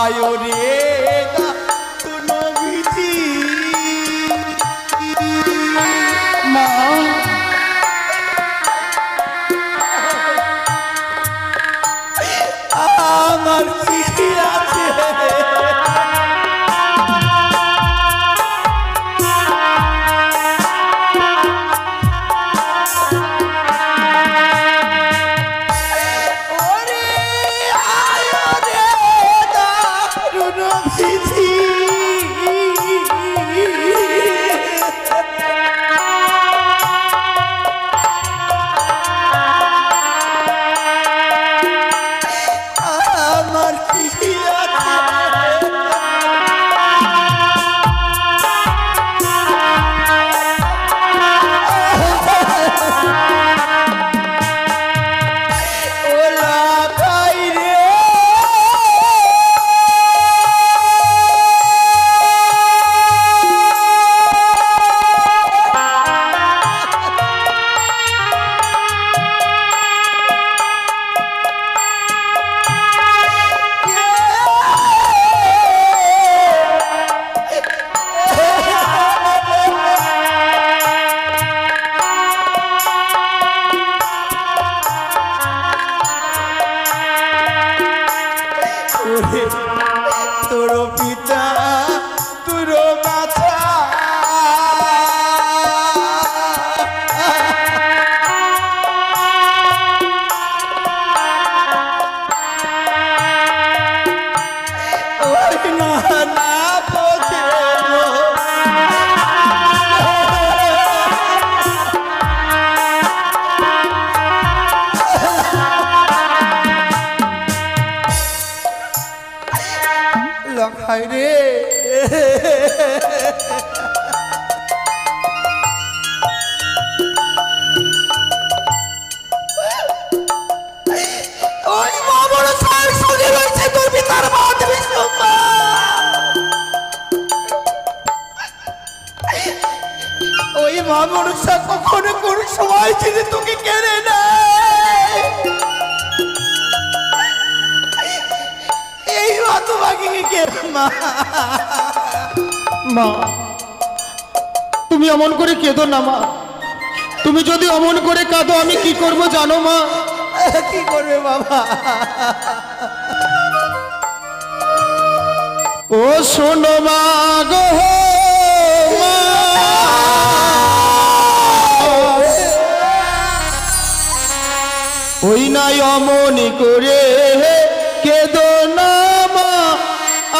आयो रे तुनो विधि माँ आमार चिठी आछे তুমি অমন করে কেঁদো না মা। তুমি যদি অমন করে কাঁদো আমি কি করব জানো মা? কি করবে বাবা? ও শোনো মা গো ওই নাই অমনি করে কেঁদো না মা,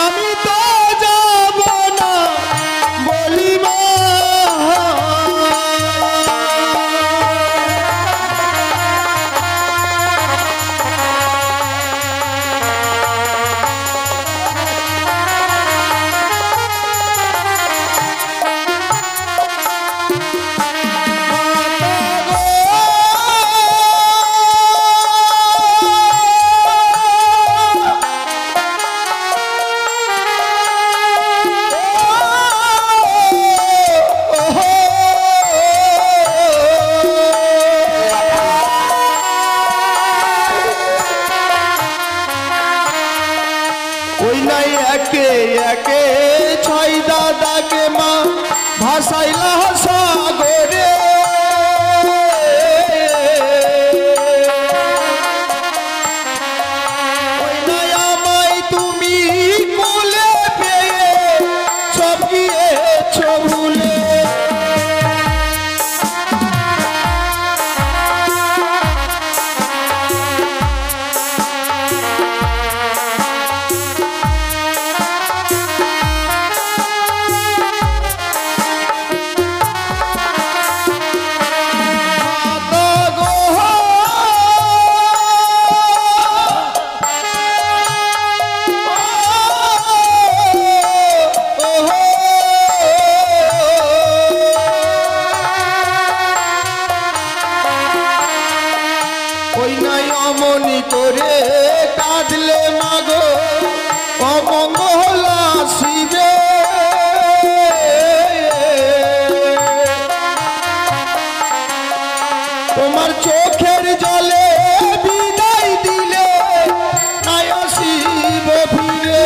আমি তো যাব না বলি মা। ওই নাই একে একে ছয় দাদাকে মা ভাসাইলা সাগরে, ওই নাই আমায় তুমি কোলে পেয়ে সব গিয়েছ ভুলে। ওই নাই অমনি করে কাঁদলে মাগো অমঙ্গল আসিবে, তোমার চোখের জলে বিদায় দিলে নাই আসিব ফিরে।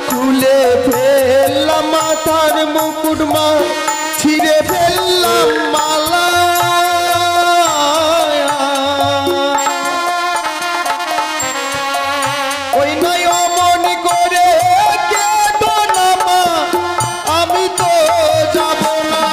খুলে ফেললাম মাথার মুকুট মা, ছিঁড়ে ফেললাম মালা। ওই নয় অমন করে কেঁদো না মা, আমি তো যাব না।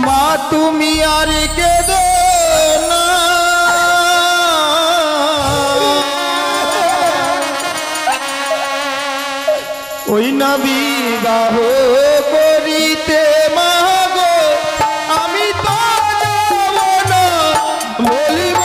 মা তুমি আর কেঁদো না, ওই না বিবাহ করিতে মা গো, আমি তো যাব না বলিব।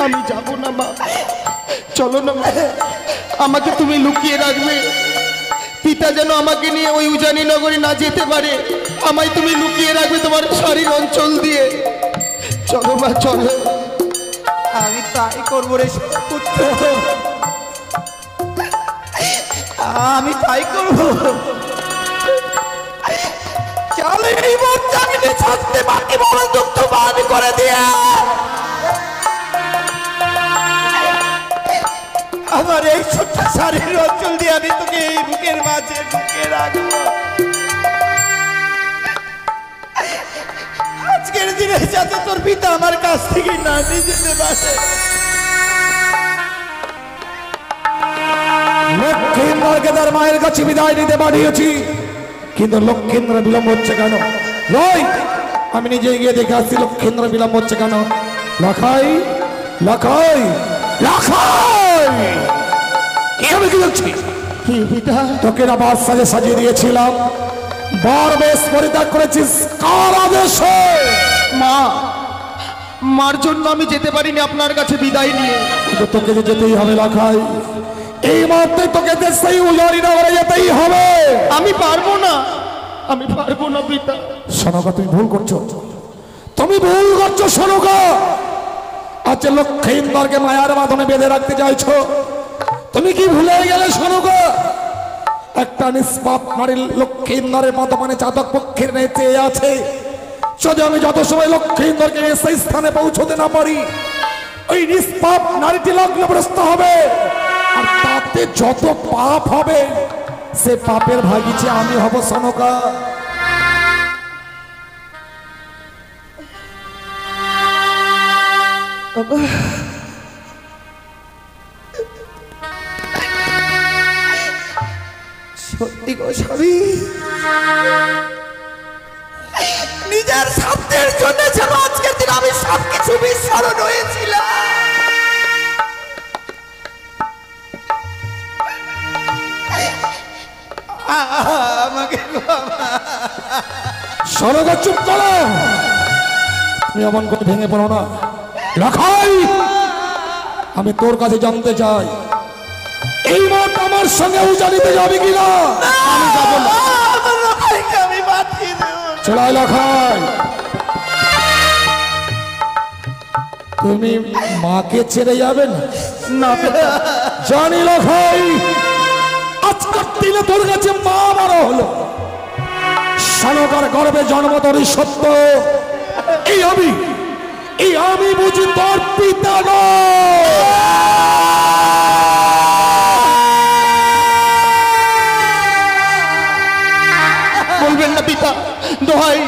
আমি যাব না মা, চলো না মা, আমাকে তুমি লুকিয়ে রাখবে। পিতা যেন আমাকে নিয়ে ওই উজানি নগরে না যেতে পারে, আমায় তুমি লুকিয়ে রাখবে তোমার শরীর অঞ্চল দিয়ে। চলো মা চলো। আমি তাই করবো রে পুত্র, আমি তাই করবো। চলো এই মুহূর্তে আমি থাকতে বাকি বড় দুঃখ বাদ করে দিয়া আমার এই ছোট্ট শারীর অঞ্চল দিয়ে আমি তোকে এই বুকের মাঝে ঢুকে রাখবো। আজকের দিনে যাতে তোর পিতা আমার কাছ থেকে না নিয়ে যেতে পারে। লক্ষ্মীন্দ্রকে তার মায়ের কাছে বিদায় নিতে পাঠিয়েছি, কিন্তু লক্ষ্মীন্দ্র বিলম্ব হচ্ছে কেন? নয়, আমি নিজে গিয়ে দেখে আসছি লক্ষ্মীন্দ্র বিলম্ব হচ্ছে কেন। লাখাই লাখাই লাখাই, আমি কি দেখছি? কি পিতা? তোকে না বাস সাজে সাজিয়ে দিয়েছিলাম, বার বেশ পরিত্যাগ করেছিস কার আদেশে? মা, মার জন্য আমি যেতে পারিনি আপনার কাছে বিদায় নিয়ে। কিন্তু তোকে যে যেতেই হবে লাখাই, এই মুহূর্তে তোকে দেশেই উজানি নগরে যেতেই হবে। আমি পারবো না, আমি পারবো না পিতা। সনকা তুমি ভুল করছো, তুমি ভুল করছো সনকা। আজ লক্ষ্মীন্দরকে মায়ার মাধ্যমে বেঁধে রাখতে চাইছো, তুমি কি ভুলে গেলে সনকা? একটা নিষ্পাপ নারী লক্ষ্মীন্দরের বর্তমানে চাতক পক্ষের নেই চেয়ে আছে। যদি আমি যত সময় লক্ষ্মীন্দরকে সেই স্থানে পৌঁছতে না পারি, ওই নিষ্পাপ নারীটি লগ্নগ্রস্ত হবে, আর তাতে যত পাপ হবে সে পাপের ভাগিছে আমি হব সনকা। সত্যি গো স্বামী, নিজের স্বার্থের জন্য যেন আজকের দিন আমি সবকিছু বিস্মরণ হয়েছিলাম। আমাকে সনকা চুপ করো, তুমি অমন করে ভেঙে পড়ো না। লাখাই, আমি তোর কাছে জানতে চাই, এই মুহূর্তে আমার সঙ্গে উজানিতে যাবে কিনা? আমি যাবো না। আমি পাঠিয়ে দেব। চড়াই লাখাই, তুমি মাকে ছেড়ে যাবে না? না পিতা। জানি লাখাই, আজকের দিনে তোর কাছে মা বড় হলো, সনকার গর্ভে জন্ম তোরই সত্য। এই আমি বুঝি তোর পিতা বলবেন না পিতা, দোহাই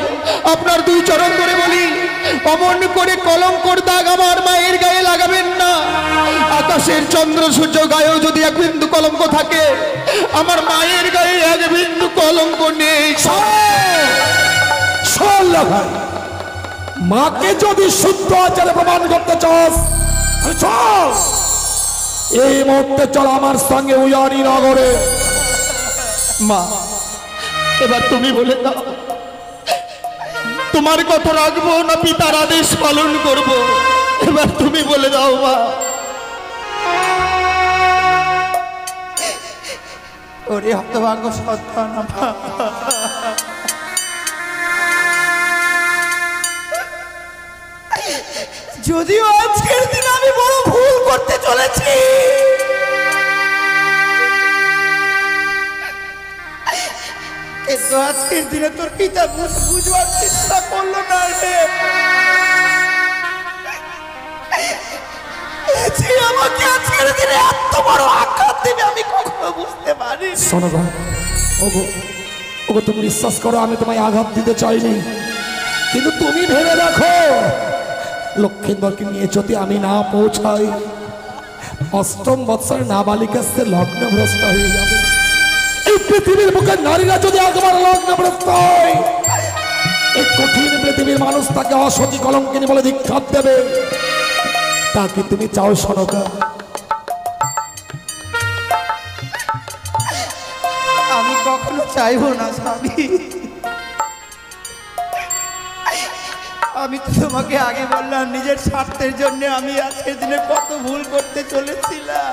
আপনার দুই চরণ ধরে বলি, অমন করে কলঙ্কর দাগ আমার মায়ের গায়ে লাগাবেন না। আকাশের চন্দ্র সূর্য গায়েও যদি এক বিন্দু কলঙ্ক থাকে, আমার মায়ের গায়ে এক বিন্দু কলঙ্ক নেই। শোন লাখাই, মাকে যদি শুদ্ধ আচারে প্রমাণ করতে চাস তাহলে চল, এই মুহূর্তে চল আমার সঙ্গে উজানি নগরে। মা, এবার তুমি বলে দাও, তোমার কথা রাখবো না পিতার আদেশ পালন করব? এবার তুমি বলে দাও মা। ওরে হতভাগ্য সন্তান আমার, যদিও আজকের দিন আমি বড় ভুল করতে চলেছি, কিন্তু আজকের দিনে তোর পিতা বুঝবার চেষ্টা করলো না রে। যে আমাকে আজকের দিনে এত বড় আঘাত দেবে আমি কখনো বুঝতে পারি। শোনো গো, ওগো ওগো, তুমি বিশ্বাস করো আমি তোমায় আঘাত দিতে চাইনি, কিন্তু তুমি ভেবে দেখো লক্ষ্মীন্দরকে নিয়ে যদি আমি না পৌঁছাই, অষ্টম বৎসরের নাবালিকার সে লগ্নভ্রষ্ট হয়ে যাবে। এই পৃথিবীর বুকে নারীরা যদি একবার লগ্নভ্রষ্ট হয়, এই কঠিন পৃথিবীর মানুষ তাকে অসতী কলঙ্কিনী বলে ধিক্ষাপ দেবে। তা কি তুমি চাও সনকা? আমি কখনো চাইবো না স্বামী। আমি তো তোমাকে আগে বললাম নিজের স্বার্থের জন্য আমি আজকের দিনে কত ভুল করতে চলেছিলাম।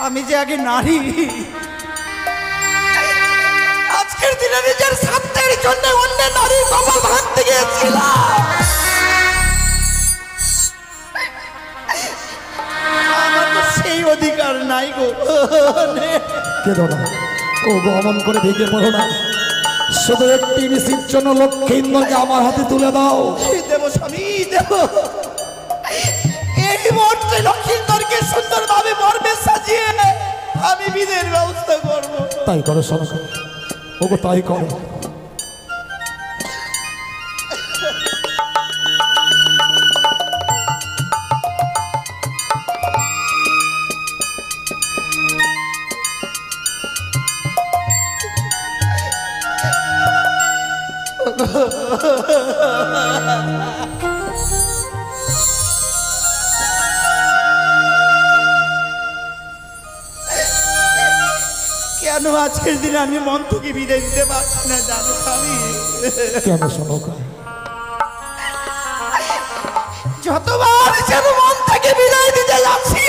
আমি যে আগে নারী, আজকের দিনে নিজের স্বার্থের জন্য অন্য নারীর কপাল ভাঙতে গিয়েছিলাম। আমার তো সেই অধিকার নাই গো। কেঁদো না, ও গো, অমন করে ভেঙে পড়ো না। শুধু একটি নিশির জন্য লক্ষ্মীন্দরকে আমার হাতে তুলে দাও। দেব স্বামী, দেব। এই মুহূর্তে লক্ষ্মীন্দরকে সুন্দরভাবে মর্মে সাজিয়ে আমি বিদের ব্যবস্থা করব। তাই করো সনকা, ও গো তাই করো। কেন আজকের দিনে আমি মন থেকে বিদায় দিতে পারছি না জানো স্বামী? কেন সনকা? যতবার যেন মন থেকে বিদায় দিতে যাচ্ছি,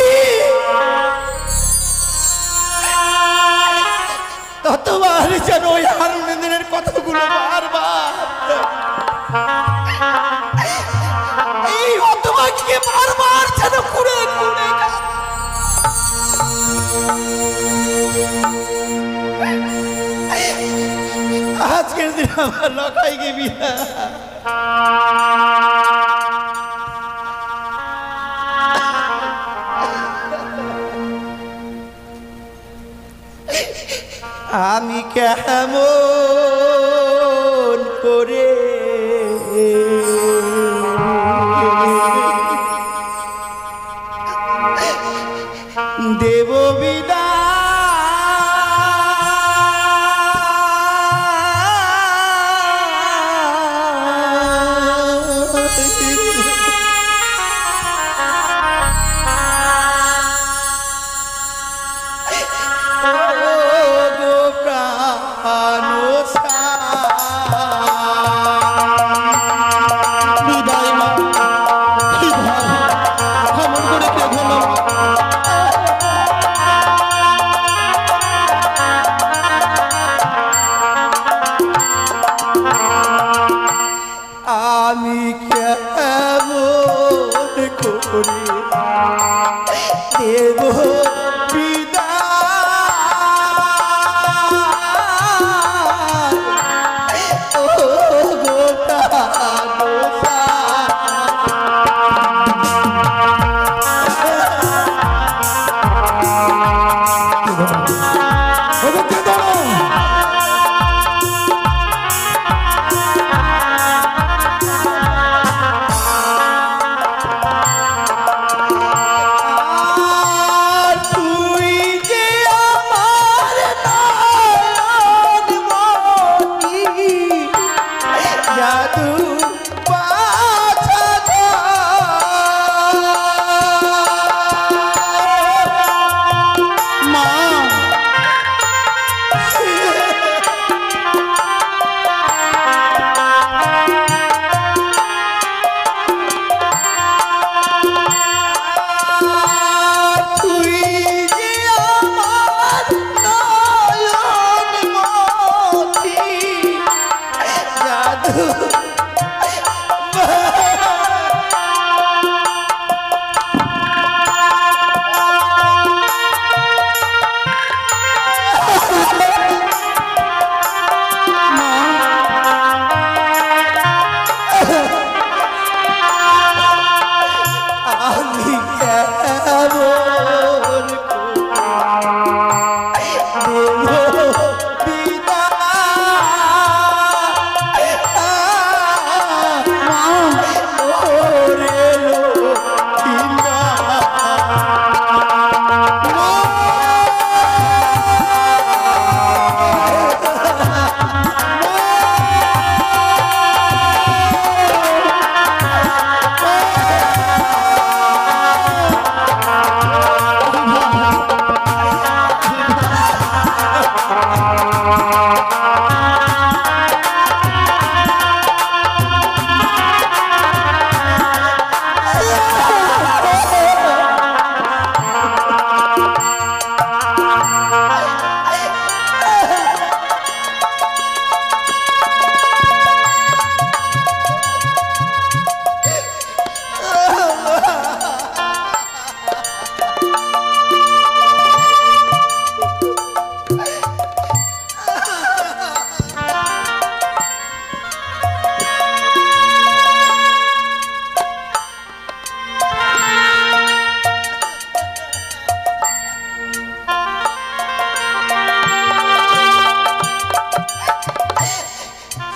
ততবার যেন ওই হারুনের কথাগুলো বারবার এই হতভাগ্যকে বারবার যেন ঘুরে ঘুরে আজকের দিন আমার লখাইকে বিয়া। আমি কেমন করে দেব বিদায়, আমি কেমন করে দেব বিদায়, ও গোটা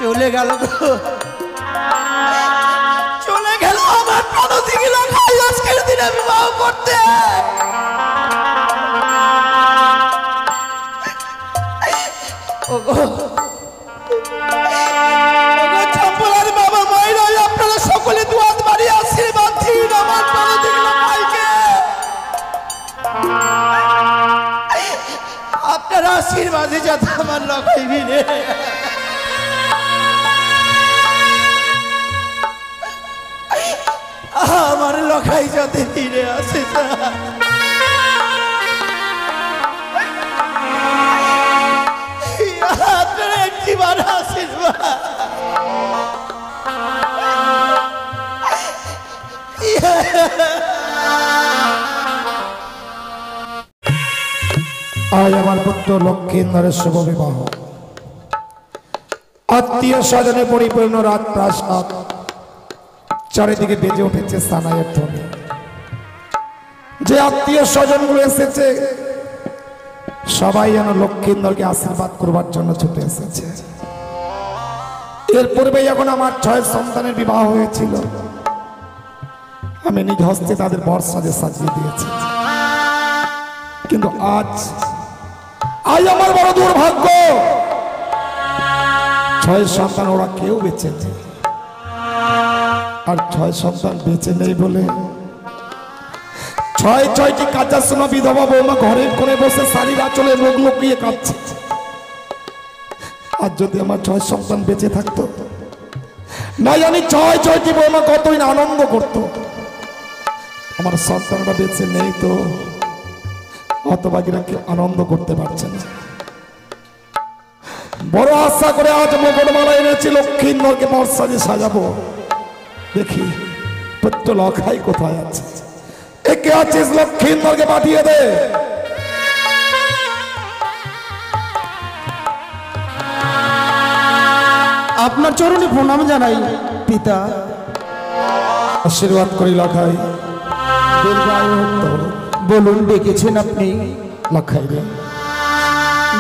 চলে গেল গো, চলে গেল আমার প্রণতি লখাই আজকের দিনে বিবাহ করতে। ওগো চম্পলার বাবা মায়েরা, আপনারা সকলে দুয়াত বাড়ি আশীর্বাদ দিন আমার প্রণতি লখাইকে। আপনারা আশীর্বাদে যাতে আমার লখাই ভিড়ে আমার লখাই যাতে ফিরে আসে। আপনারা একটিবার আশীর্বাদ। আজ আমার পুত্র লক্ষ্মীন্দরের শুভ বিবাহ। আত্মীয় স্বজনে পরিপূর্ণ রাজপ্রাসাদ, চারিদিকে বেজে উঠেছে সানাইয়ের ধ্বনি। যে আত্মীয় স্বজনগুলো এসেছে সবাই যেন লক্ষ্মীন্দরকে আশীর্বাদ করবার জন্য ছুটে এসেছে। এর পূর্বে যখন আমার 6 সন্তানের বিবাহ হয়েছিল, আমি নিজ হস্তে তাদের বর সাজিয়ে দিয়েছি। কিন্তু আজ আমার বড় দুর্ভাগ্য, 6 সন্তান ওরা কেউ বেঁচে নেই। আর 6 সন্তান বেঁচে নেই বলে 6টি কাঁচা সোনা বিধবা বৌমা ঘরের কোণে বসে শাড়ির আঁচলে মুখ লুকিয়ে কাঁদছে। আর যদি আমার 6 সন্তান বেঁচে থাকতো, না জানি 6টি বৌমা কতই না আনন্দ করতো। আমার সন্তানরা বেঁচে নেই তো হতভাগীরা কি আনন্দ করতে পারছে না। বড় আশা করে আজ মুকুটমালা এনেছি, লক্ষ্মীন্দরকে বর সাজাবো। দেখি পুত্র লখাই কোথায় আছে। একে আছিস, লক্ষ্মীন্দরকে পাঠিয়ে দে। আপনার চরণে প্রণাম জানাই পিতা। আশীর্বাদ করি লখাই। বলুন, ডেকেছেন আপনি? লখাই রে,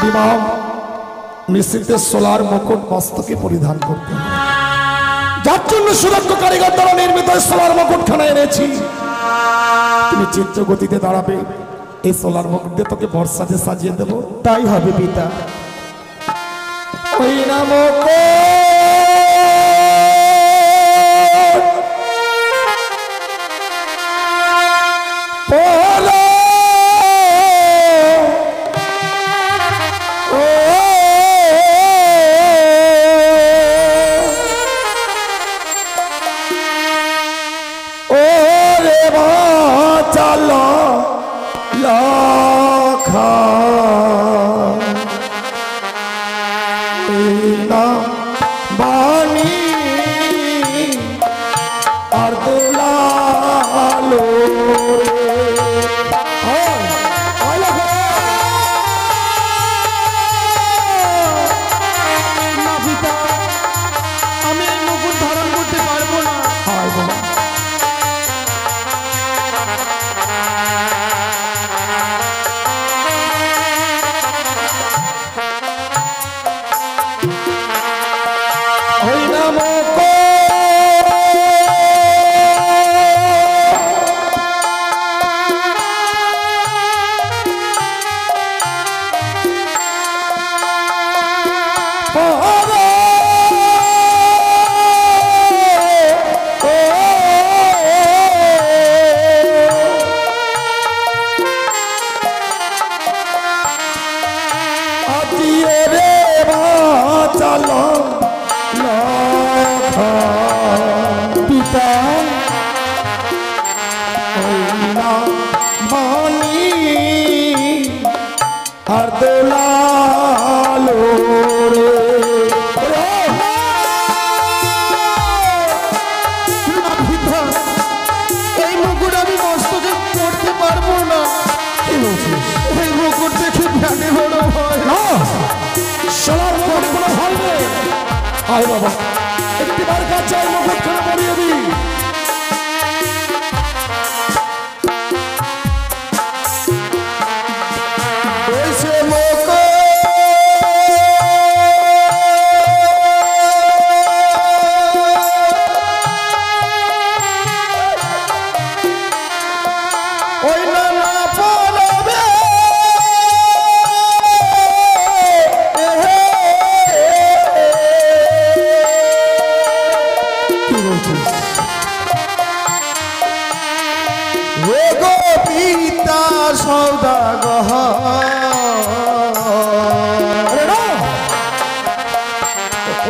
বিবাহ নিশ্চিতে সোলার মুকুট মস্তকে পরিধান করতে হবে। যার জন্য সুদক্ষ কারিগর দ্বারা নির্মিত সোলার মুকুটখানা এনেছি। তুমি চিত্র গতিতে দাঁড়াবে, এই সোলার মুকুট দিয়ে তোকে বর্ষাতে সাজিয়ে দেবো। তাই হবে পিতা। ওই নাম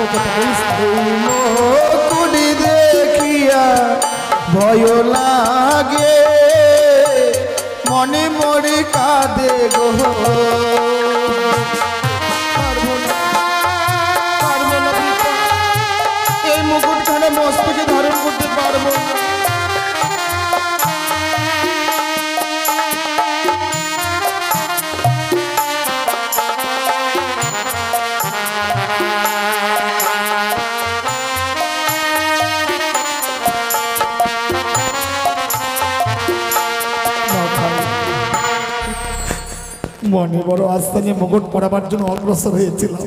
এই মুকুট দেখিয়া ভয় লাগে মনে মরে কাঁদে গো পারবো না পিতা, এই মুকুটখানা মস্তকে ধারণ করতে পারবো না। মনে বড় আস্থা নিয়ে মুকুট পরাবার জন্য অগ্রসর হয়েছিলাম,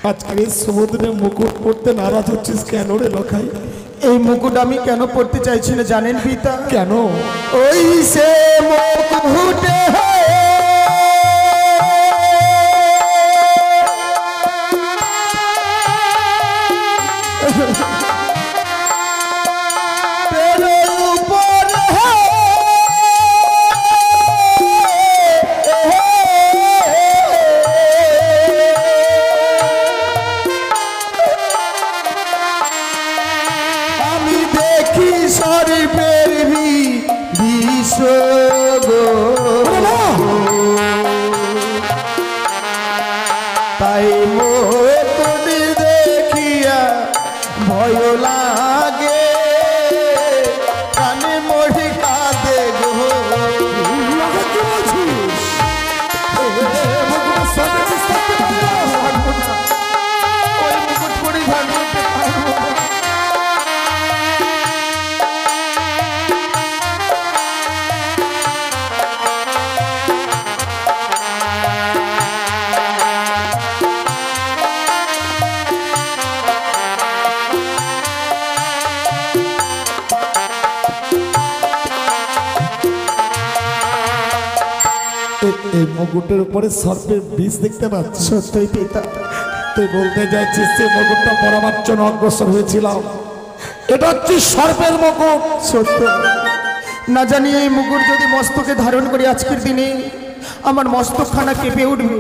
আজকে এই সমুদ্রে মুকুট পড়তে নারাজ হচ্ছিস কেন রে লখাই? এই মুকুট আমি কেন পড়তে চাইছি না জানেন পিতা? কেন? ওই সে মুকুটে তাই মুকুট দেখিয়া ভয় লাগে কানে মরে কাঁদে গো। ওই মুকুট পরিধান করতে পারবো না। এই মুকুটের উপরে সর্পের বীজ দেখতে পাচ্ছি। সত্যই পিতা, তুই বলতে যাচ্ছিস যে মুকুটটা পরাবার জন্য অগ্রসর হয়েছিলাম, এটা হচ্ছে সর্পের মুকুট? সত্য। না জানি এই মুকুট যদি মস্তকে ধারণ করি আজকের দিনে আমার মস্তকখানা কেঁপে উঠবে।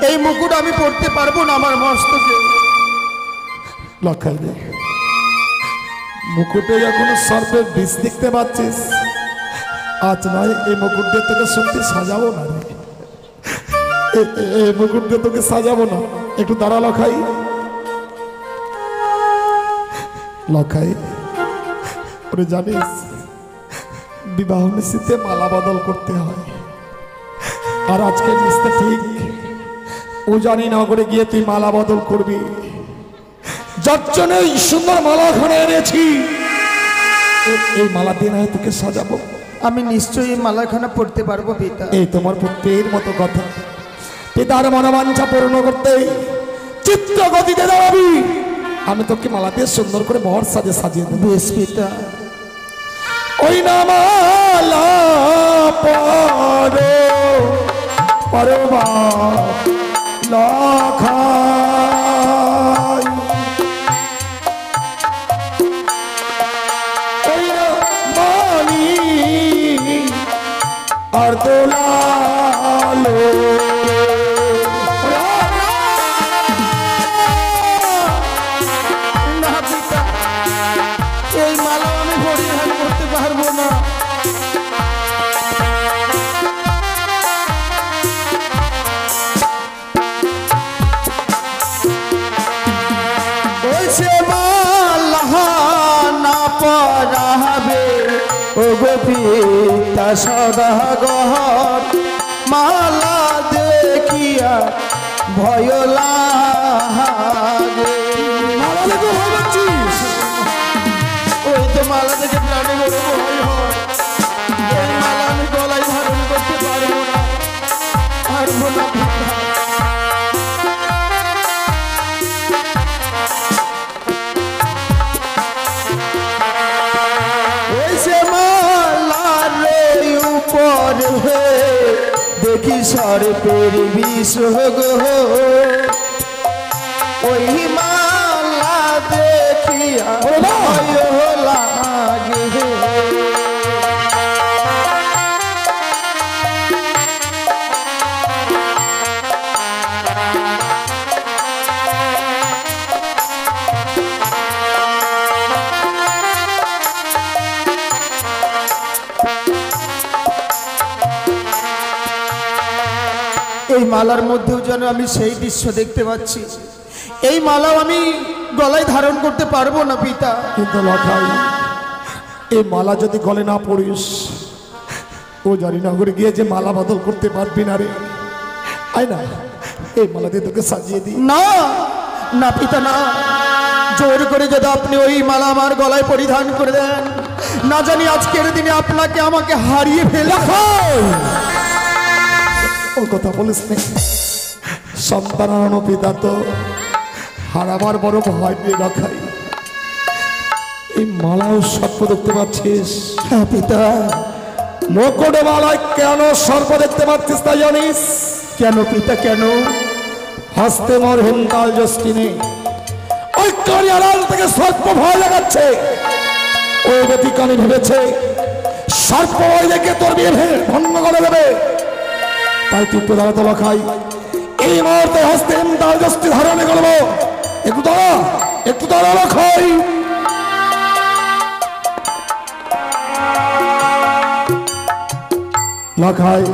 এই মুকুট আমি পড়তে পারবো না আমার মস্তকে। লখাই রে, মুকুটে যখন সর্পের বীজ দেখতে পাচ্ছিস, আজ নয় এই মুকুট দিয়ে তোকে সত্যি সাজাবো না রে, এই মুকুট দিয়ে তোকে সাজাবো না। একটু দাঁড়া লখাই। লখাই, ওরে জানিস বিবাহ নিশ্চিতে মালা বদল করতে হয়, আর আজকে নিশ্চিত ঠিক ও জানি নগরে গিয়ে তুই মালা বদল করবি। যার জন্য এই সুন্দর মালা ঘরে এনেছি, এই মালা দিয়ে নয় তোকে সাজাবো। আমি নিশ্চয়ই এই মালাখানা পড়তে পারবো পিতা। এই তোমার পুত্রের মতো কথা, পিতার মনোবাঞ্ছা পূর্ণ করতে চিত্ত গতিতে দাঁড়াবি। আমি তোকে মালা দিয়ে সুন্দর করে বহর সাজে সাজিয়ে দেবো। বেশ পিতা। ওই না মালা পরো পরবা লখাই, ওই না মানি আর দোলালো। না পিতা, এই মালা আমি পরিধান করতে পারবো না। ওই সে মালা না পরাবে ও গো পিতা সদাগর, মালা দেখিয়া ভয় লাগে। মালা দেখে ভয় পাচ্ছিস? ওই তো মালা দেখে প্রাণে বড় ভয় হয়। এই মালা আমি গলায় ধারণ করতে পারবো না, পারবো না পিতা। ওই সে মালার উপরে দেখি সর্পের বিষ গো, ওই মালা দেখিয়া ভয় লাগে। এই মালার মধ্যেও যেন আমি সেই দৃশ্য দেখতে পাচ্ছি। এই মালাও আমি গলায় ধারণ করতে পারবো না পিতা। কিন্তু লখাই, এই মালা যদি গলে না পড়িস, ও জানি নগরে গিয়ে যে মালা বদল করতে পারবি না রে। আয় না, এই মালা দিয়ে তোকে সাজিয়ে দিই। না না পিতা, না, জোর করে যদি আপনি ওই মালা আমার গলায় পরিধান করে দেন, না জানি আজকের দিনে আপনাকে আমাকে হারিয়ে ফেলে। ও কথা বলিস না, সন্তান হারানো পিতা তো হারাবার বড় ভয় পেয়ে রাখাই। এই মালাও সর্প দেখতে পাচ্ছিস? হ্যাঁ পিতা। মুকুট মালায় কেন সর্প দেখতে পাচ্ছিস তা জানিস? কেন পিতা, কেন? হস্তে মোর হিমতাল যষ্টি নেই, ওই কানি আড়াল থেকে সর্প ভয় লাগাচ্ছে। ওই ব্যতিকানি ভেবেছে সর্প ওই দেখে তোর বিয়ে ভঙ্গ করে দেবে। তাই তুই তো দাঁড়াতে লখাই, এই মুহূর্তে হস্তে হিমতাল যষ্টি ধারণে করবো। একটু দাঁড়া, একটু দাঁড়া লখাই। লখাই,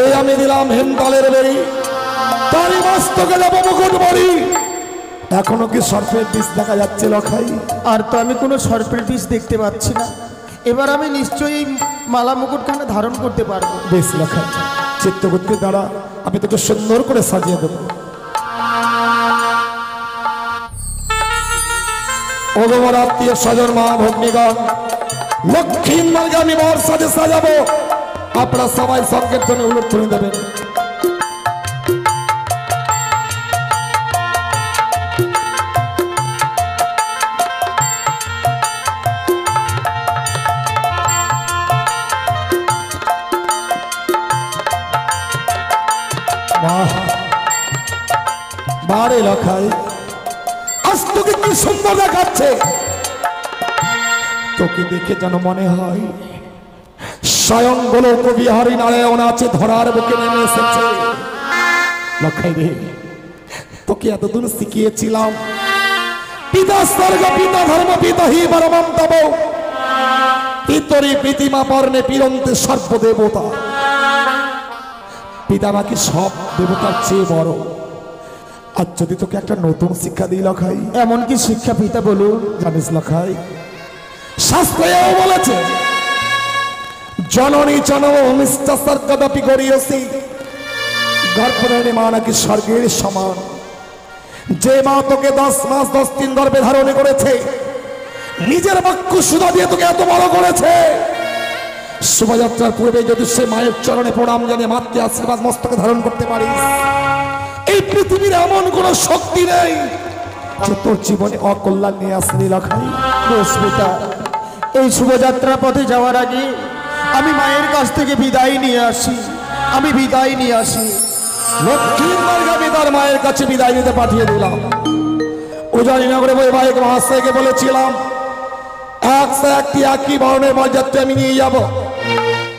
এই আমি দিলাম হিমতালের বেরি, তারই মস্তকে যাবো মুকুট বড়ি। এখনো কি সর্পের বিষ দেখা যাচ্ছে লখাই? আর তো আমি কোনো সর্পের বিষ দেখতে পাচ্ছি না। এবার আমি নিশ্চয়ই মালা মুকুটখানা ধারণ করতে পারবো। বেশ লখাই, চিত্তগুপ্তি দ্বারা আমি তোকে সুন্দর করে সাজিয়ে দেবো। ওগোবর আত্মীয় স্বজন মা ভগ্নিগণ, লক্ষ্মীর মার্গে আমি বর সাজে সাজাবো। আপনারা সবাই সংকীর্তনে উলুধ্বনি দেবেন। বারে লখাই, আজ তোকে কি সুন্দর দেখাচ্ছে। তোকে দেখে যেন মনে হয় স্বয়ং গোলক বিহারী নারায়ণ আছে ধরার বুকে নেমে এসেছে। লখাই রে, তোকে এতদিন শিখিয়েছিলাম পিতা স্বর্গ পিতা ধর্ম পিতা হি পরমম তব, পিতরি প্রীতিমা বর্ণে পিরন্তে সর্বদেবতা। পিতা বাকি সব দেবতার চেয়ে বড়। আর যদি তোকে একটা নতুন শিক্ষা দিই লখাই। এমন কি শিক্ষা পিতা বলুন? জানিস লখাই, শাস্ত্রেও বলেছে জননী জনমিষ্টা স্বর্গদাপি গরিয়সী, গর্ভধারিণী মা নাকি স্বর্গের সমান। যে মা তোকে 10 মাস 10 দিন গর্ভে ধারণ করেছে, নিজের বাক্য সুধা দিয়ে তোকে এত বড় করেছে, শোভাযাত্রার পূর্বে যদি সে মায়ের চরণে প্রণাম জানিয়ে মাতৃ আশীর্বাদ মস্তকে ধারণ করতে পারিস, এই পৃথিবীর এমন কোন শক্তি নেই যে তোর জীবনে অকল্যাণ নিয়ে আসলি লখাই। বেশ পিতা, এই শুভযাত্রা পথে যাওয়ার আগে আমি মায়ের কাছ থেকে বিদায় নিয়ে আসি। আমি বিদায় নিয়ে আসি। লক্ষ্মীর মার্গে আমি তার মায়ের কাছে বিদায় নিতে পাঠিয়ে দিলাম। উজানিনগরে বৈবাহিক মহাশয়কে বলেছিলাম 101টি একই বর্ণের বরযাত্রী আমি নিয়ে যাব।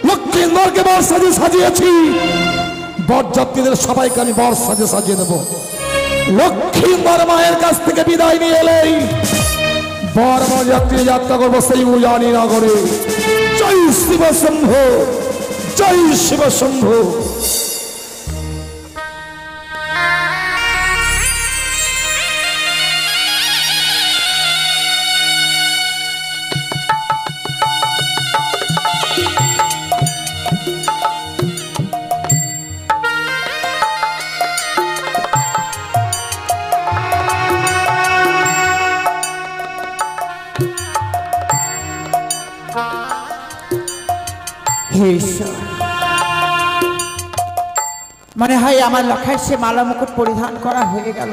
লক্ষ্মীন্দরকে বর সাজিয়ে সাজিয়েছি, বরযাত্রীদের সবাইকে আমি বর সাজিয়ে সাজিয়ে দেবো। লক্ষ্মীন্দর মায়ের কাছ থেকে বিদায় নিয়ে এলেই বর বরযাত্রী যাত্রা করবো সেই উজানিনগরে। জয় শিব শম্ভু, জয় শিব শম্ভু। মনে হয় আমার লখায় সে মালা মুকুট পরিধান করা হয়ে গেল।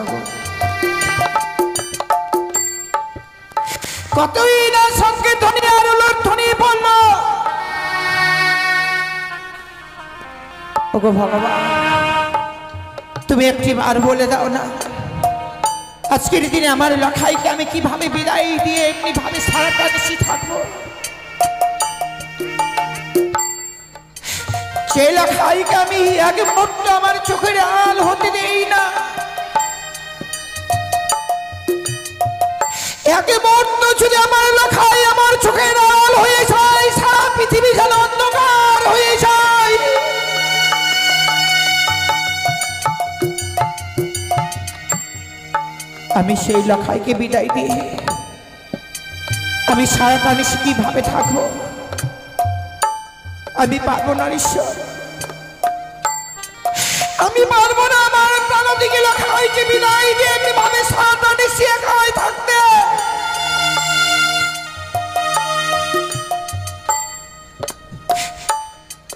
কতই না সংকেত ধ্বনি আর ধ্বনি বলল। ওগো ভগবান, তুমি একটি বার বলে দাও না, আজকের দিনে আমার লখাইকে আমি কিভাবে বিদায় দিয়ে এমনিভাবে সারাটা বেশি থাকবো। সে লখাইকে আমি এক মুহূর্ত আমার চোখের আল হতে দেই না। এক মুহূর্ত যদি আমার লখাই আমার চোখের আল হয়ে যায়, সারা পৃথিবী যেন অন্ধকার হয়ে যায়। আমি সেই লখাইকে বিদায় দিয়ে আমি সারাটা নিশি কিভাবে থাকবো? আমি পারবো না ঈশ্বর, আমি পারবো না আমার প্রাণদিকে লখাইকে বিদায় দিয়ে কিভাবে সারাটা নিশি একাই থাকতে।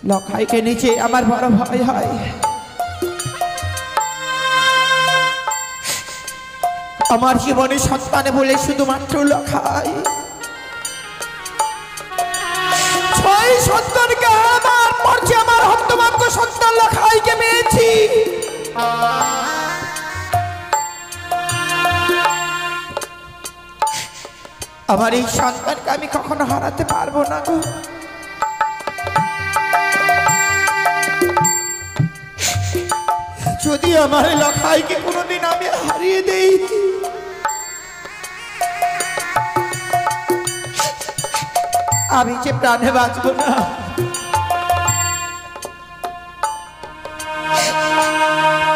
লখাইকে নিচে আমার বড় ভয় হয়। আমার জীবনে সন্তানে বলে শুধুমাত্র লখাই। 6 সন্তানকে আমার পরছে, আমার হন্তভাগ্য সন্তান লখাইকে পেয়েছি। আমার এই সন্তানকে আমি কখনো হারাতে পারবো না গো। যদি আমার লখাইকে কোনোদিন আমি হারিয়ে দেই, আমি যে প্রাণে বাঁচবো না।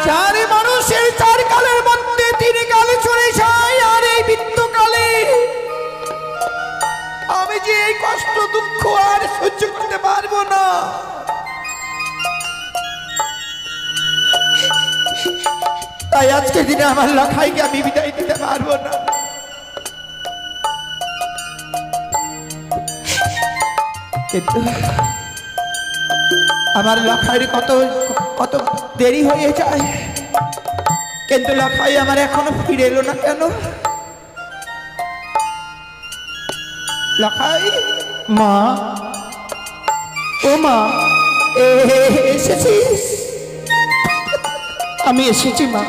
চার মানুষের 4 কালের মধ্যে 3 কালে চলে যায়, আর এই মৃত্যুকালে আমি যে এই কষ্ট দুঃখ আর সহ্য করতে পারবো না। তাই আজকের দিনে আমার লখাইকে আমি বিদায় দিতে পারবো না। কিন্তু আমার লখাইয়ের কত কত দেরি হয়ে যায়, কিন্তু লখাই আমার এখনো ফিরে এলো না কেন? লখাই, মা, ও মা, এসেছিস? আমি এসেছি মা।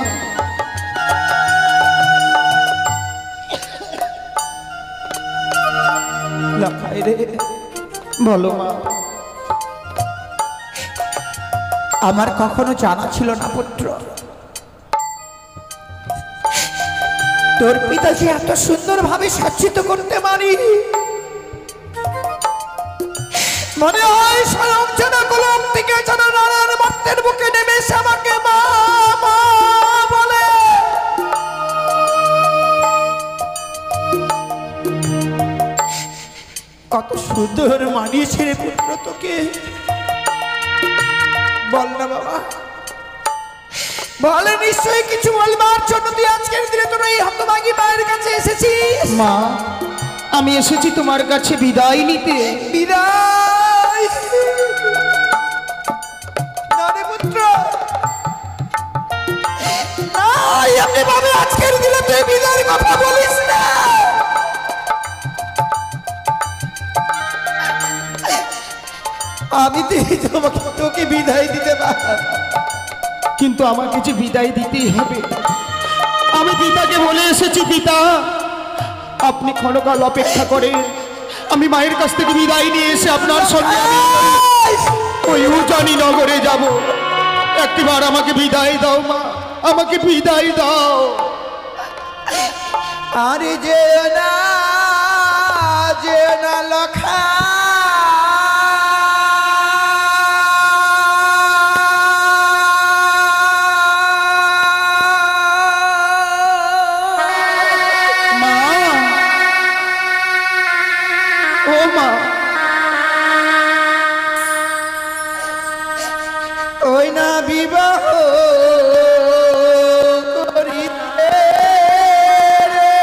লখাই রে, বলো মা। আমার কখনো জানা ছিল না পুত্র, তোর পিতা যে এত সুন্দর ভাবে সজ্জিত করতে পারি। মনে হয় স্বয়ং যেন গোলক থেকে যেন নারায়ণ ভক্তের বুকে নেমে এসে আমাকে মা মা বলে। কত সুন্দর মানিয়েছে রে পুত্র তোকে। বল না বাবা, বলে নিশ্চয়ই কিছু বলবার জন্য তুই আজকের দিনে তোর এই হতভাগী মায়ের কাছে এসেছিস। মা, আমি এসেছি তোমার কাছে বিদায় নিতে। বিদায় না রে পুত্র, নাই, আপনি ভাবে আজকের দিনে তুই বিদায়ের কথা বলিস না। আমি তোকে বিদায় দিতে পারব, কিন্তু আমাকে যে বিদায় দিতেই হবে। আমি পিতাকে বলে এসেছি, পিতা আপনি ক্ষণকাল অপেক্ষা করে আমি মায়ের কাছ থেকে বিদায় নিয়ে এসে আপনার সঙ্গে ওই উজানি নগরে যাব। একবার আমাকে বিদায় দাও মা, আমাকে বিদায় দাও। আরে যে না লখা, ওই না বিবাহ করিতে রে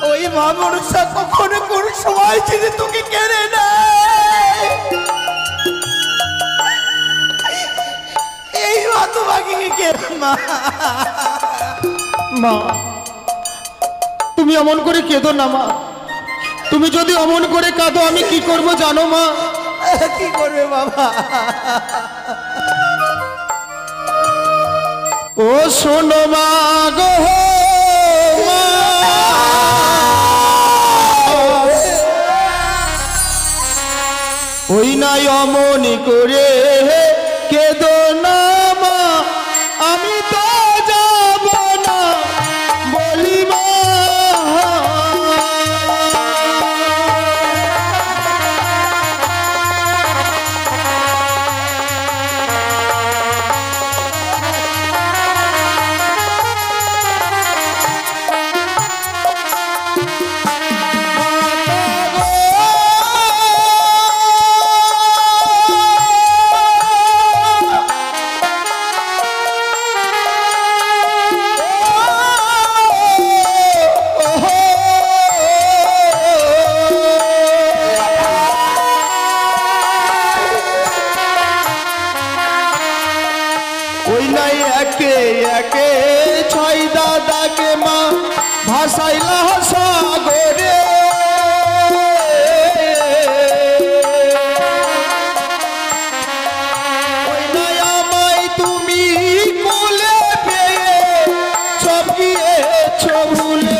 ওই মা মনসা কখনো কোন সময় ছেড়ে তোকে কেড়ে নেয়। এই মা তোমাকে কেড়ে মা। মা তুমি অমন করে কেঁদো না মা। তুমি যদি অমন করে কাঁদো আমি কি করব জানো মা? কি করবে বাবা? ও শোনো মা গো মা, ওই নাই অমনি করে কেঁদো না মা, আমি তো যাব না বলি মা। ওই নাই একে একে ছয় দাদাকে মা ভাসাইলা সাগরে। ওই নাই আমায় তুমি কোলে পেয়ে সব গিয়েছ ভুলে।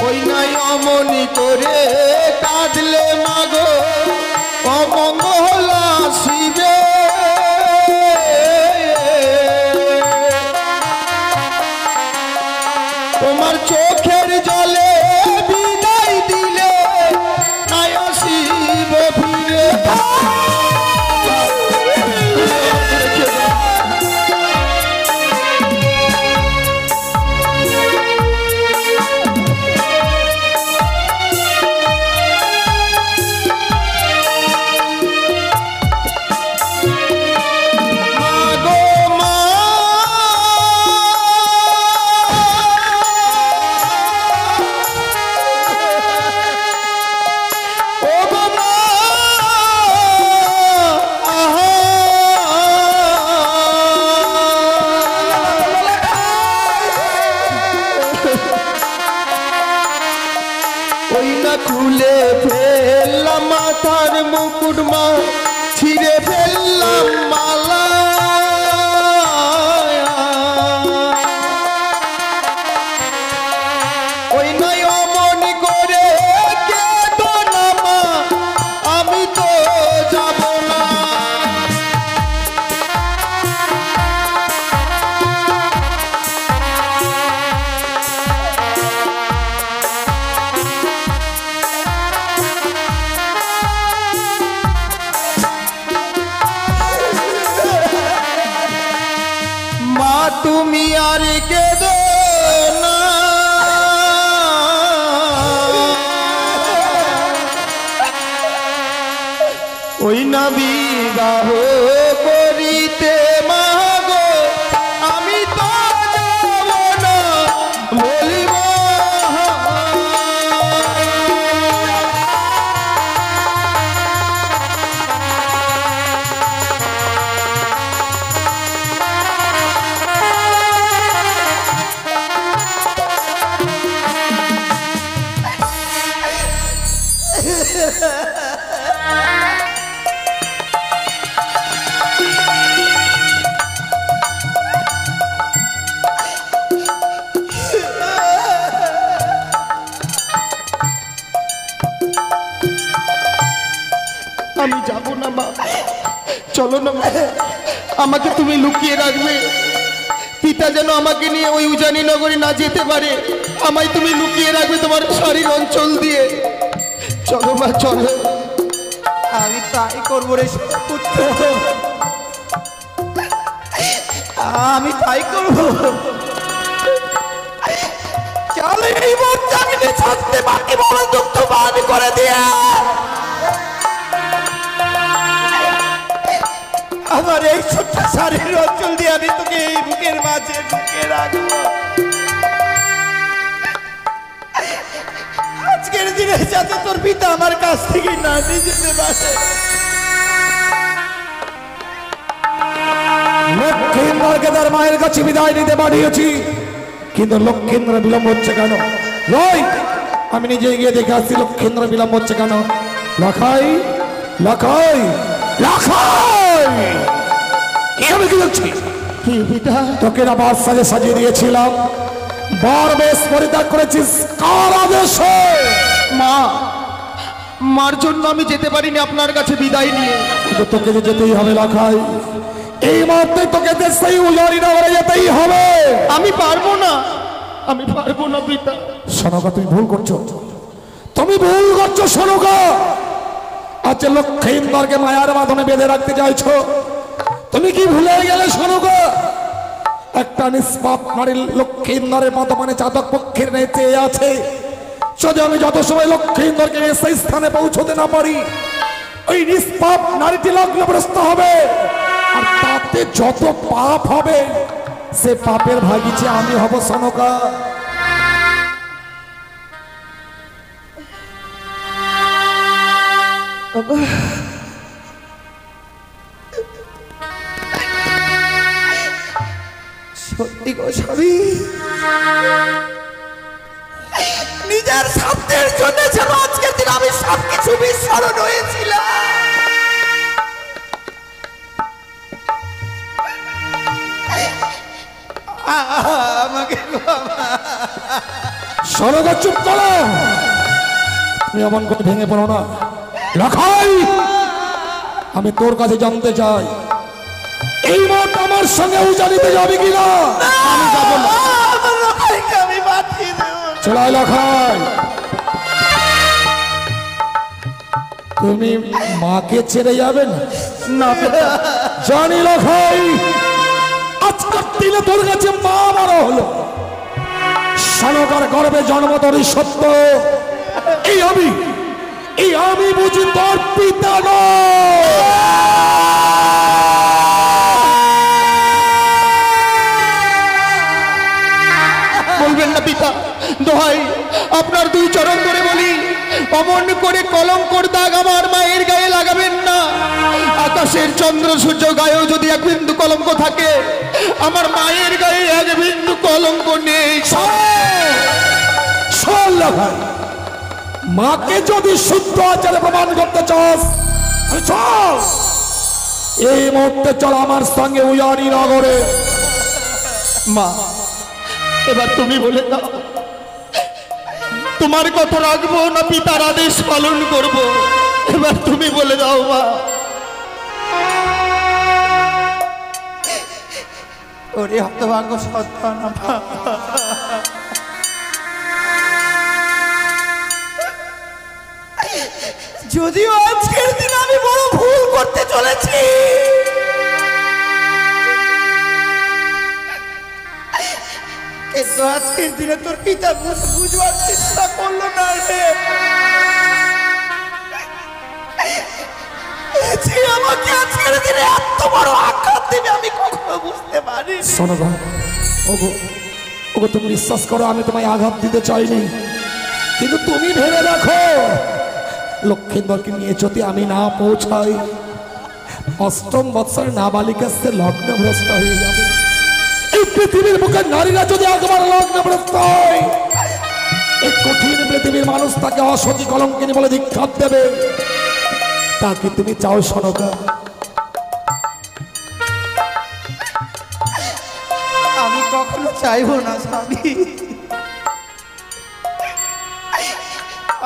ওই নাই অমনি করে কাঁদলে মাগো অমঙ্গল আসিবে। তোমার চোখের জলে বিদায় দিলে নাই আসিব ফিরে। ওই না খুলে ফেললাম মাথার মুকুট মা, ছিঁড়ে ফেললাম মালা। ওই নাই অমনি করে কেঁদো না মা, আমি তো যাব না। মা তুমি আর কেঁদো না, ওই না বিবাহ করিতে মা গো আমি তো যাব না বলিব। আমি যাব না মা, চলো না মা, আমাকে তুমি লুকিয়ে রাখবে। পিতা যেন আমাকে নিয়ে ওই উজানি নগরে না যেতে পারে, আমায় তুমি লুকিয়ে রাখবে তোমার শাড়ির অঞ্চল দিয়ে। চলো মা চলো। আমি তাই করবো রে পুত্র, আমি তাই করবো। চলে এই মুহূর্তে আমি ছাড়তে বাকি বড় দুঃখ বাদ করে দিয়া আমার এই ছোট্ট শাড়ির অঞ্চল দিয়ে আমি তোকে এই বুকের মাঝে ঢুকে রাখবো। আজকের দিনে যাতে তোর পিতা আমার কাছ থেকে না নিয়ে যেতে পারে। লক্ষ্মীন্দ্রকে তার মায়ের কাছে বিদায় নিতে পাঠিয়েছি, কিন্তু লক্ষ্মীন্দ্র বিলম্ব হচ্ছে কেন? নয়, আমি নিজে গিয়ে দেখে আসছি লক্ষ্মীন্দ্র বিলম্ব হচ্ছে কেন। লাখাই লাখাই লাখাই, আমি কি বলছি? তোকে না বার সাজে সাজিয়ে দিয়েছিলাম, বার বেশ পরিত্যাগ করেছিস কার আদেশে? মা, মার জন্য আমি যেতে পারিনি আপনার কাছে বিদায় নিয়ে। কিন্তু তোকে যে যেতেই হবে লাখাই, এই মুহূর্তে তোকে সেই উজানি নগরে যেতেই হবে। আমি পারবো না, আমি পারবো না পিতা। সনকা তুমি ভুল করছো, তুমি ভুল করছো সনকা। আজ লক্ষ্মীন্দরকে মায়ার বাঁধনে বেঁধে রাখতে চাইছো, তুমি কি ভুলে গেলে সনকা? একটা নিষ্পাপ নারীর লক্ষ্মীন্দরের বর্তমানে চাতক পক্ষের নেচে আছে। যদি আমি যত সময় লক্ষ্মীন্দরকে সেই স্থানে পৌঁছতে না পারি, ওই নিষ্পাপ নারীটি লগ্নগ্রস্ত হবে, আর তাতে যত পাপ হবে সে পাপের ভাগিছে আমি হব সনকা। সত্যি গো স্বামী, নিজের স্বার্থের জন্য যেন আজকের দিন আমি সবকিছু বিস্মরণ হয়েছিলাম। আমাকে সনকা চুপ করো, তুমি এমন করে ভেঙে পড়ো না। লাখাই, আমি তোর কাছে জানতে চাই এই মত আমার সঙ্গে উজানিতে যাবে কিনা? আমি যাবো না। আমি পাঠিয়ে দেব। চলাই লাখাই, তুমি মাকে ছেড়ে যাবে না? জানি লাখাই, আজকের দিনে তোর কাছে মা বড় হলো, সনকার গর্ভে জন্ম তোরই সত্য। এই আমি বুঝি তোর পিতা নয়। বলবেন না পিতা, দোহাই আপনার দুই চরণ ধরে বলি, অমন করে কলঙ্কর দাগ আমার মায়ের গায়ে লাগাবেন না। আকাশের চন্দ্র সূর্য গায়েও যদি এক বিন্দু কলঙ্ক থাকে, আমার মায়ের গায়ে এক বিন্দু কলঙ্ক নেই। শোন লাখাই, মাকে যদি শুদ্ধ আচারে প্রমাণ করতে চাস, চল এই মুহূর্তে চল আমার সঙ্গে উজানি নগরে। মা, এবার তুমি বলে দাও, তোমার কথা রাখবো না পিতার আদেশ পালন করব? এবার তুমি বলে দাও মা। ওরে হতভাগ্য সন্তান আমার, যদিও আজকের দিন আমি বড় ভুল করতে চলেছি, কিন্তু আজকের দিনে তোর পিতা বুঝবার চেষ্টা করলো না রে। আমাকে আজকের দিনে এত বড় আঘাত দেবে আমি কখনো বুঝতে পারি। শোনো গো, ওগো ওগো, তুমি বিশ্বাস করো আমি তোমায় আঘাত দিতে চাইনি, কিন্তু তুমি ভেবে দেখো লক্ষ্মীন্দরকে নিয়ে যদি আমি না পৌঁছাই, অষ্টম বৎসরের নাবালিকা সে লগ্নভ্রষ্ট হয়ে যাবে। এই পৃথিবীর বুকে নারীরা যদি একবার লগ্নভ্রষ্ট হয়, এই কঠিন পৃথিবীর মানুষ তাকে অসতী কলঙ্কিনী বলে ধিক্কার দেবে। তা কি তুমি চাও সনকা? আমি কখনো চাইবো না স্বামী।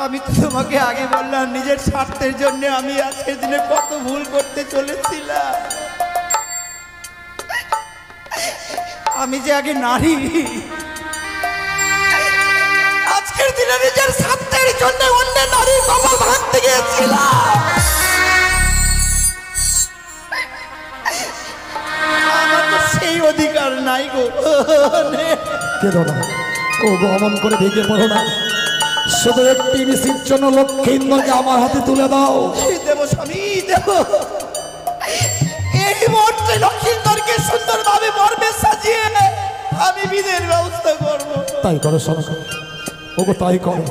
আমি তো তোমাকে আগে বললাম নিজের স্বার্থের জন্য আমি আজকের দিনে কত ভুল করতে চলেছিলাম। আমি যে আগে নারী, আজকের দিনে নিজের স্বার্থের জন্য অন্য নারীর কপাল ভাঙতে গিয়েছিলাম। আমার তো সেই অধিকার নাই গো। কেঁদো না, ও গো, অমন করে ভেঙে পড়ো না। শুধু একটি মিষ্টির জন্য লক্ষ্মীন্দরকে আমার হাতে তুলে দাও। দেব স্বামী, দেব। এই মুহূর্তে লক্ষ্মীন্দরকে সুন্দরভাবে মর্মে সাজিয়ে আমি বিদের ব্যবস্থা করব। তাই করো সনকা, ও গো তাই করো।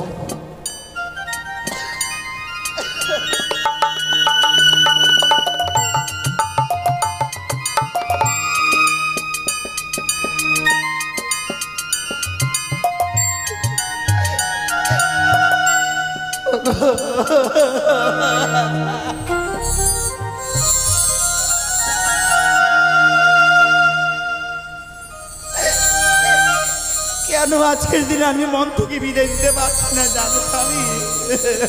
কেন আজকের দিনে আমি মন্ত্রকে বিদায় দিতে পারছি না জানো স্বামী?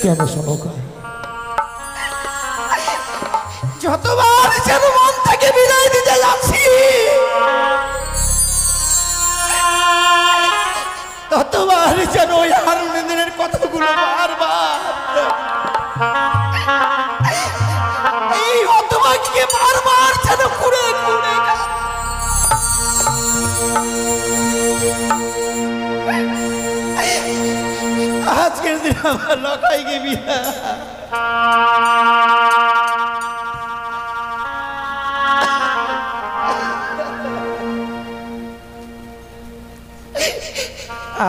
কেন সনকা? যতবার যেন মন থেকে বিদায় দিতে যাচ্ছি, ততবার যেন ওই হারুনের কথাগুলো বারবার এই হতভাগ্যকে বারবার যেন ঘুরে ঘুরে আজকের দিন আমার লখাইকে বিদায়।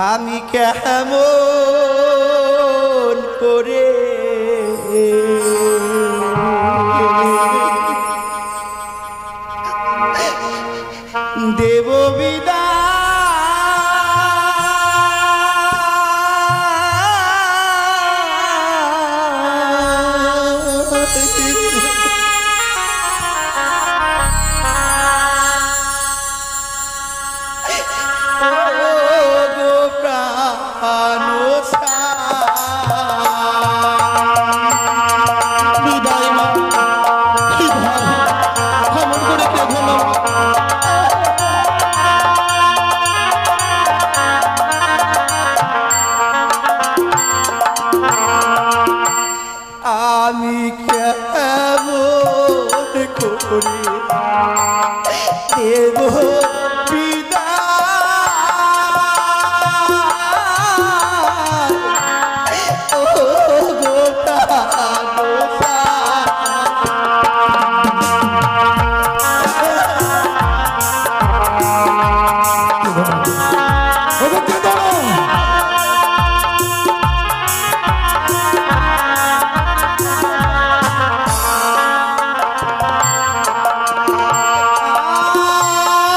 আমি কেমন করে দেব বিদায় মা, বিদায়। অমন করে কেঁদো না। আমি কেমন করে দেব বিদায়, ও গো ও গো কেঁদো না।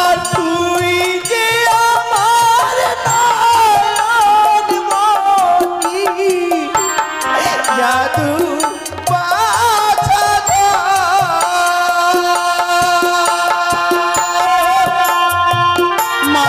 আর তুই যে আমার নয়ন মণি, জাদু বাছা মা,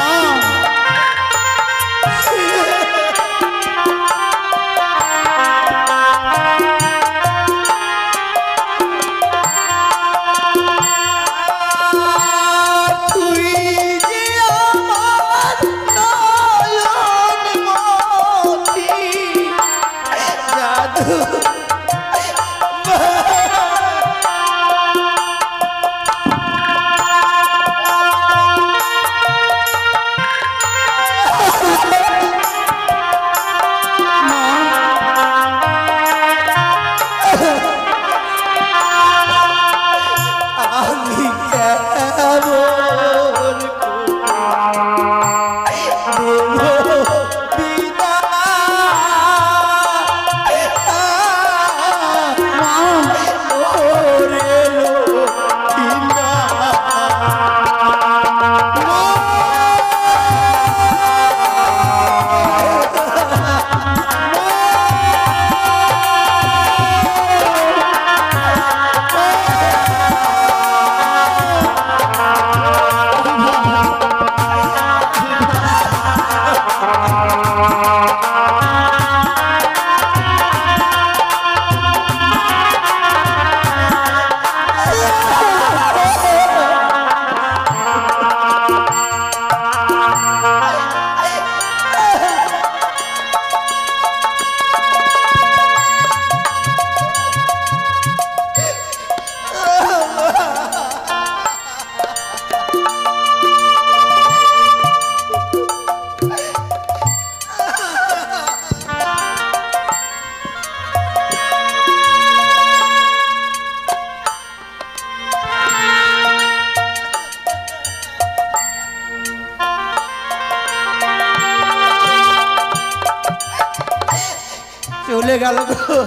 চলে গেল গো,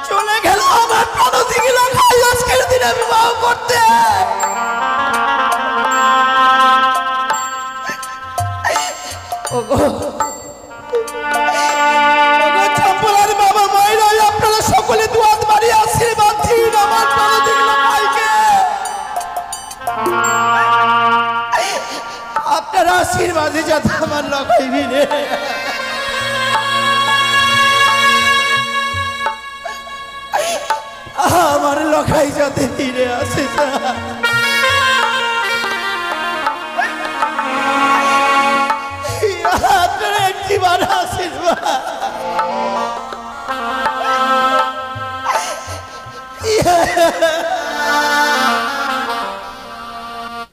চলে গেল আমার প্রাণদিকে লখাই। আজকের দিনে বিবাহ করতে চম্পলার বাবা মায়েরা আপনারা সকলে দুয়াত বাড়ি আশীর্বাদ দিন আমার প্রাণদিকে লখাইকে। আপনার আশীর্বাদে যাতে আমার লখাই ফিরে, আমার লখাই যাতে ফিরে আসে। আপনারা একটিবার আশীর্বাদ